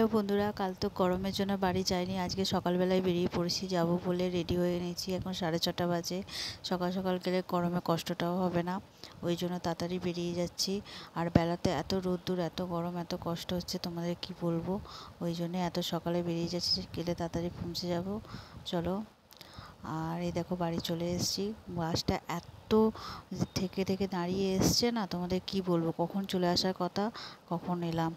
Hello বন্ধুরা, কাল তো গরমের জন্য বাড়ি যাইনি। আজকে সকালবেলায় বেরিয়ে পড়েছি, যাব বলে রেডি হয়ে নিয়েছি। এখন 6:30 বাজে। সকাল সকাল গেলে গরমে কষ্টটাও হবে না, ওই জন্য তাড়াতাড়ি বেরিয়ে যাচ্ছি। আর বেলাতে এত রোদ্দুর, এত গরম, এত কষ্ট হচ্ছে, তোমাদের কি বলবো। ওই জন্য এত সকালে বেরিয়ে যাচ্ছি, গেলে তাড়াতাড়ি পৌঁছে যাব। চলো। আর এই দেখো বাড়ি চলে এসেছি। বাসটা এত থেকে থেকে দাঁড়িয়ে এসছে না, তোমাদের কি বলবো। কখন চলে আসার কথা, কখন এলাম।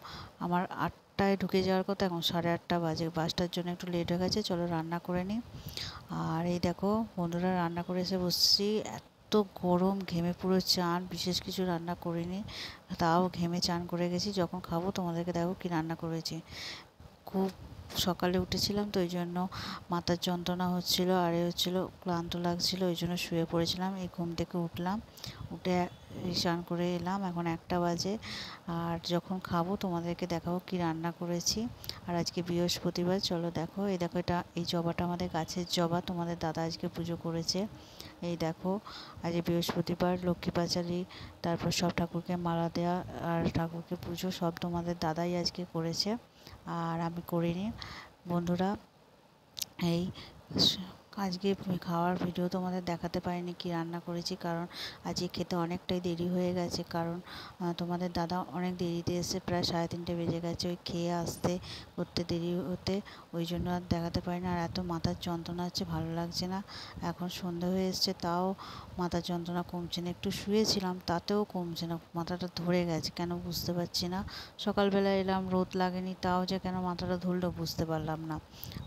আমার 8টায় ঢুকে যাওয়ার কথা, এখন 8:30 বাজে। বাসটার জন্য একটু লেট হয়ে গেছে। চলো রান্না করে নিই। আর এই দেখো বন্ধুরা, রান্না করে এসে বসছি। এত গরম, ঘেমে পুরো চান। বিশেষ কিছু রান্না করিনি, তাও ঘেমে চান করে গেছি। যখন খাবো তোমাদেরকে দেখো কি রান্না করেছি। খুব সকালে উঠেছিলাম তো, ওই জন্য মাথার যন্ত্রণা হচ্ছিল, আর হচ্ছিল ক্লান্ত লাগছিল, ওই জন্য শুয়ে পড়েছিলাম। এই ঘুম থেকে উঠলাম, উঠে স্নান করে এলাম। এখন 1টা বাজে। আর যখন খাবো তোমাদেরকে দেখাবো কি রান্না করেছি। আর আজকে বৃহস্পতিবার। চলো দেখো, এই দেখো, এই জবাটা আমাদের গাছের জবা। তোমাদের দাদা আজকে পুজো করেছে। এই দেখো, আজ বৃহস্পতিবার, লক্ষ্মী পাঁচালী, তারপর সব ঠাকুরকে মালা দেওয়া আর ঠাকুরকে পুজো সব তোমাদের দাদাই আজকে করেছে, আর আমি করিনি। বন্ধুরা, এই আজকে খাওয়ার ভিডিও তোমাদের দেখাতে পারিনি কি রান্না করেছি, কারণ আজকে খেতে অনেকটাই দেরি হয়ে গেছে। কারণ তোমাদের দাদা অনেক দেরিতে এসে, প্রায় 3:30 বেজে গেছে। ওই খেয়ে আসতে করতে দেরি হতে, ওই জন্য আর দেখাতে পারি না। আর এত মাথার যন্ত্রণা হচ্ছে, ভালো লাগছে না। এখন সন্ধ্যা হয়ে এসছে, তাও মাথার যন্ত্রণা কমছে না। একটু শুয়েছিলাম, তাতেও কমছে না। মাথাটা ধরে গেছে, কেন বুঝতে পারছি না। সকালবেলা এলাম, রোদ লাগেনি, তাও যে কেন মাথাটা ধরলো বুঝতে পারলাম না।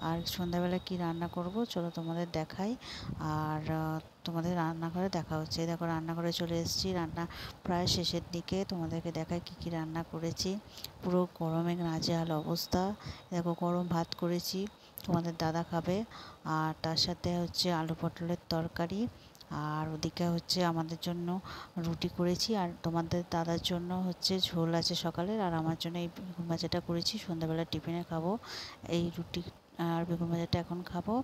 আর সন্ধ্যাবেলা কি রান্না করব চলো তোমাদের দেখাই। আর তোমাদের রান্নাঘরে দেখা হচ্ছে। দেখো রান্নাঘরে চলে এসেছি, রান্না প্রায় শেষের দিকে। তোমাদেরকে দেখাই কি কি রান্না করেছি। পুরো গরমে নাজেহাল অবস্থা। দেখো গরম ভাত করেছি, তোমাদের দাদা খাবে। আর তার সাথে হচ্ছে আলু পটলের তরকারি। আর ওদিকে হচ্ছে আমাদের জন্য রুটি করেছি, আর তোমাদের দাদার জন্য হচ্ছে ঝোল আছে সকালের, আর আমার জন্য এই বেগুন ভাজাটা করেছি, সন্ধ্যাবেলা টিফিনে খাবো। এই রুটি আর বেগুন ভাজাটা এখন খাবো।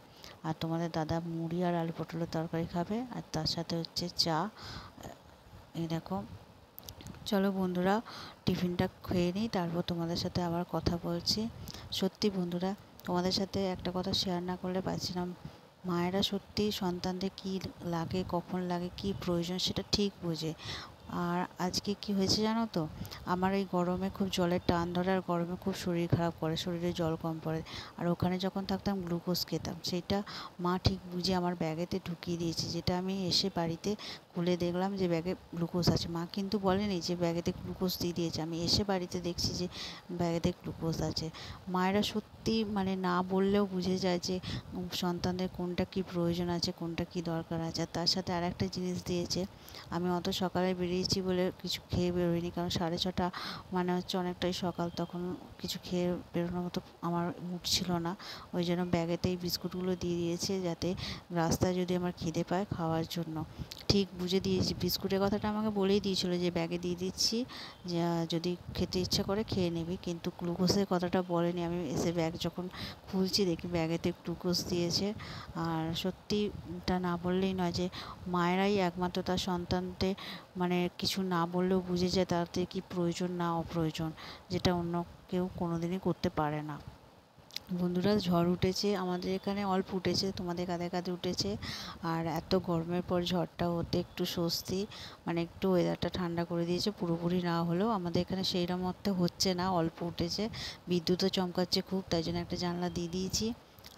আর তোমাদের দাদা মুড়ি আর আলু পটলের তরকারি খাবে, আর তার সাথে হচ্ছে চা। এই দেখো। চলো বন্ধুরা, টিফিনটা খেয়ে নিই, তারপর তোমাদের সাথে আবার কথা বলছি। সত্যি বন্ধুরা, তোমাদের সাথে একটা কথা শেয়ার না করলে পারছিলাম। মায়েরা সত্যি সন্তানদের কী লাগে, কখন লাগে, কী প্রয়োজন সেটা ঠিক বোঝে। আর আজকে কি হয়েছে জানো তো, আমার এই গরমে খুব জলের টান ধরে, আর গরমে খুব শরীর খারাপ করে, শরীরে জল কম পড়ে। আর ওখানে যখন থাকতাম গ্লুকোজ খেতাম, সেইটা মা ঠিক বুঝে আমার ব্যাগেতে ঢুকিয়ে দিয়েছে, যেটা আমি এসে বাড়িতে খুলে দেখলাম যে ব্যাগে গ্লুকোজ আছে। মা কিন্তু বলেনি যে ব্যাগেতে গ্লুকোজ দিয়ে দিয়েছে, আমি এসে বাড়িতে দেখছি যে ব্যাগেতে গ্লুকোজ আছে। মায়েরা সত্যি মানে না বললেও বুঝে যায় যে সন্তানদের কোনটা কি প্রয়োজন আছে, কোনটা কি দরকার আছে। আর তার সাথে আর একটা জিনিস দিয়েছে। আমি অত সকালে বেরিয়েছি বলে কিছু খেয়ে বেরোইনি, কারণ 6:30 মানে হচ্ছে অনেকটাই সকাল, তখন কিছু খেয়ে বেরোনোর মতো আমার মুড ছিল না। ওই জন্য ব্যাগেতেই বিস্কুটগুলো দিয়ে দিয়েছে, যাতে রাস্তায় যদি আমার খিদে পায় খাওয়ার জন্য। ঠিক বুঝে দিয়েছি। বিস্কুটের কথাটা আমাকে বলেই দিয়েছিল যে ব্যাগে দিয়ে দিচ্ছি, যে যদি খেতে ইচ্ছা করে খেয়ে নিবি, কিন্তু গ্লুকোজের কথাটা বলেনি। আমি এসে ব্যাগ যখন খুলছি দেখি ব্যাগেতে গ্লুকোজ দিয়েছে। আর সত্যি এটা না বললেই নয় যে মায়েরাই একমাত্র তার সন্তানদের মানে কিছু না বললেও বুঝে যায় তাদের কি প্রয়োজন না অপ্রয়োজন, যেটা অন্য কেউ কোনোদিনই করতে পারে না। বন্ধুরা, ঝড় উঠেছে আমাদের এখানে, অল্প উঠেছে, তোমাদের কাঁধে কাঁধে উঠেছে। আর এত গরমের পর ঝড়টা হতে একটু স্বস্তি, মানে একটু ওয়েদারটা ঠান্ডা করে দিয়েছে। পুরোপুরি না হলেও আমাদের এখানে সেইরকম অর্থে হচ্ছে না, অল্প উঠেছে। বিদ্যুৎও চমকাচ্ছে খুব, তাই জন্য একটা জানলা দিয়ে দিয়েছি।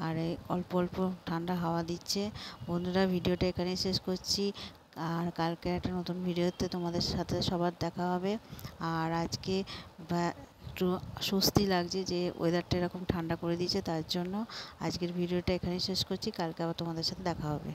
আর এই অল্প অল্প ঠান্ডা হাওয়া দিচ্ছে। বন্ধুরা, ভিডিওটা এখানেই শেষ করছি। আর কালকে একটা নতুন ভিডিওতে তোমাদের সাথে সবার দেখা হবে। আর আজকে একটু স্বস্তি লাগছে যে ওয়েদারটা এরকম ঠান্ডা করে দিয়েছে, তার জন্য আজকের ভিডিওটা এখানেই শেষ করছি। কালকে আবার তোমাদের সাথে দেখা হবে।